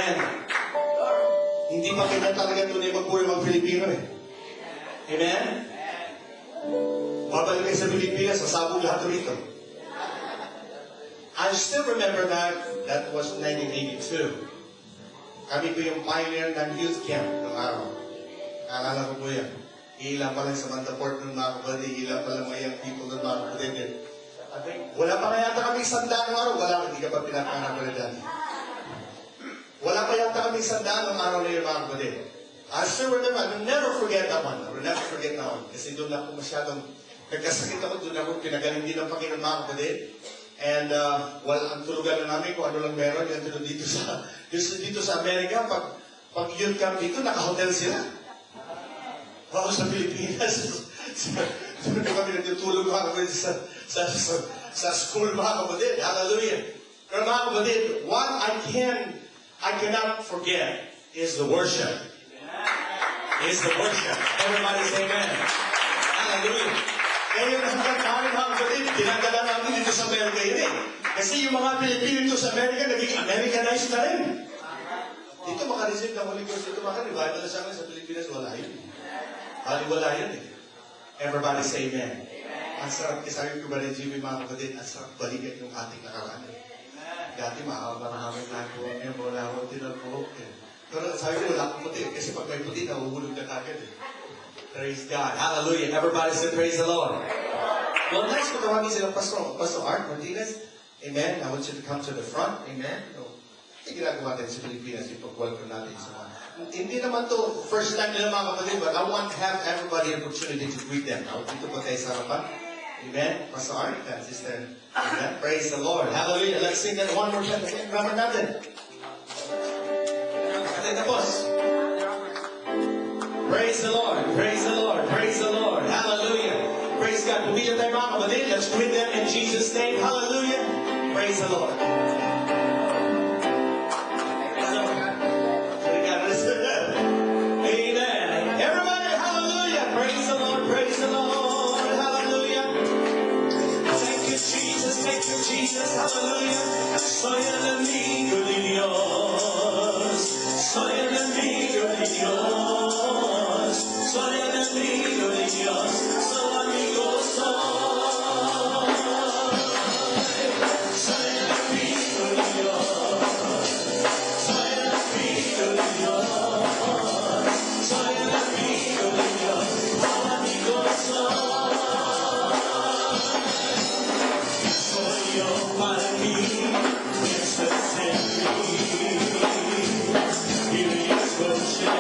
Amen. Hindi pa kanya talaga tunay magpuri mag-Pilipino eh. Amen? Babalik kayo sa Pilipinas, sasabog lahat rito. I still remember that was 1982. Kami po yung pioneer ng youth camp noong araw. Naalala ko po yan. Ilan pa lang sa Mantaport ng mga kapatid, ilan pa lang mga young people ng mga kapatid. At wala pa na yata kami sandaan ng araw. Wala, hindi ka pa pinakanak ko na dyan. Wala pa yata kami sandaan ng araw na yung mga kapatid. I still remember, I will never forget that one. I will never forget that one. Kasi doon ako masyadong nagkasakit ako, doon ako pinagaling din ng Panginoon mga kapatid. And ang tulugan na namin kung ano lang meron, yan tulog dito sa Amerika, pag youth camp dito, naka-hotel sila. Ako sa Pilipinas, doon kami nagtutulog mga kapatid sa school mga kapatid. Hallelujah. Pero mga kapatid, what I cannot forget is the worship. Is the worship. Everybody say amen. Hallelujah. Kaya yung hanggang mga kapatid, pinagdala namin dito sa Amerika yun eh. Kasi yung mga Pilipino dito sa Amerika, naging Americanized na rin. Dito makareceive ng Holy Ghost, dito maka-revival na sa amin sa Pilipinas, wala yun. Wala yun eh. Everybody say amen. Ang sarap, sabi ko ba rin, Jimmy, mga kapatid, ang sarap balikan yung ating nakaraan. Dati maraming nako, wala ko, tinagpo. Pero sabi ko, wala akong puti, kasi pag may puti, nahuhulog na kagad eh. Praise God. Hallelujah. Everybody say praise the Lord. Well, next, patawagin sila Pastor Art Martinez. Amen. I want you to come to the front. Amen. Hindi ginagawa natin sa Pilipinas, ipag-welcome natin sa mga. Hindi naman to first time nila mga kapatid, but I want to have everybody an opportunity to greet them. Now, dito po tayo sa harapan. Amen. Pastor Art, Sister. Amen. Praise the Lord. Hallelujah. Let's sing that one more time. Grammar natin. Atin tapos. Praise the Lord, praise the Lord, praise the Lord. Hallelujah. Praise God. Pumila tayo mga kapatid. Let's greet them in Jesus' name. Hallelujah. Praise the Lord. Amen. Everybody, hallelujah. Praise the Lord, praise the Lord. Hallelujah. Thank you, Jesus. Thank you, Jesus. Hallelujah. Soy el amigo de Dios. Soy el amigo de Dios. Soy el amigo de Dios, soy amigo soy. Soy el amigo de Dios, soy el amigo de Dios, soy el amigo de Dios, soy amigo soy. Soy yo para mí, eso es en mí, y me escuché.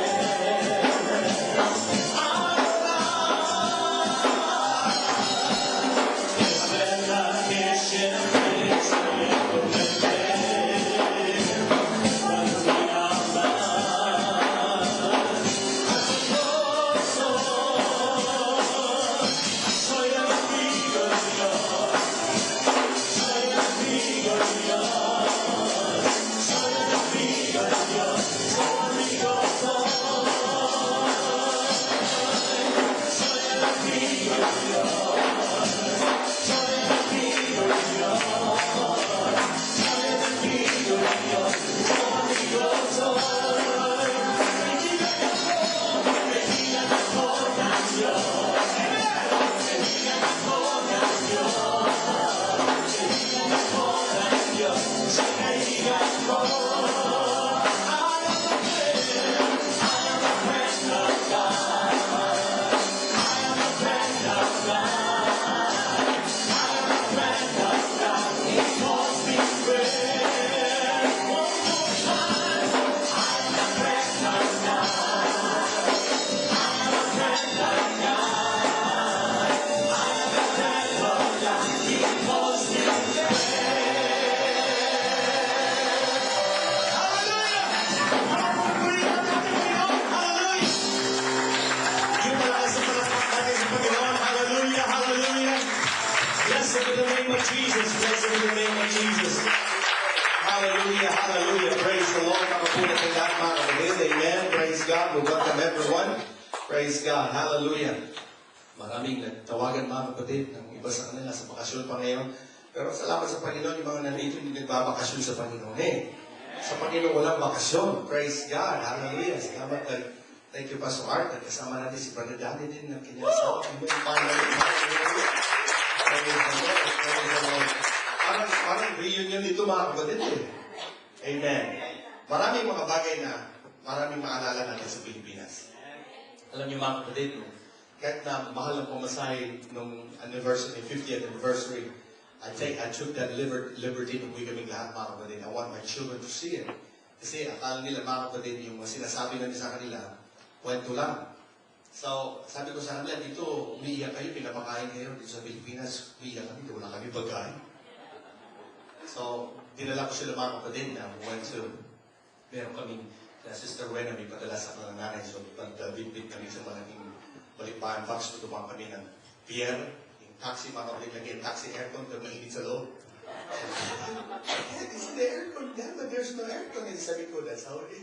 Blessed be the name of Jesus. Blessed be the name of Jesus. Hallelujah, hallelujah. Praise the Lord. Makapunat ng lahat mga kapatid. Amen. Praise God. We welcome everyone. Praise God. Hallelujah. Maraming nagtawagan mga kapatid ng iba sa kanila sa bakasyon pa ngayon. Pero salamat sa Panginoon, yung mga nandito hindi nagbabakasyon sa Panginoon. Hey. Sa Panginoon walang bakasyon. Praise God. Hallelujah. Salamat kay thank you, Pastor Art. At kasama natin si Brother Danny din na kinyasawa. Parang reunion ito mga kapatid eh. Amen. Maraming mga bagay na maraming maalala natin sa Pilipinas. Alam niyo mga kapatid, kahit na mahal ang pamasahe nung anniversary, 50th anniversary, I took that liberty nung uwi kaming lahat mga kapatid. I want my children to see it. Kasi akala nila mga kapatid, yung sinasabi namin sa kanila, kwento lang. So, sabi ko sa kanila, dito umiiyak kayo, pinapakain kayo dito sa Pilipinas, umiiyak kami, dito wala kami pagkain. So, dinala ko sila mga kapatid na went to, meron kaming na Sister Rena, may padala sa kanang nanay, so pag-bit-bit kami sa malaking balikbayan box, tutumang kami ng pier, yung taxi, mga kapatid, lagi yung taxi aircon, pero mainit sa loob. It's the aircon, Dad, but there's no aircon. And sabi ko, that's how it is.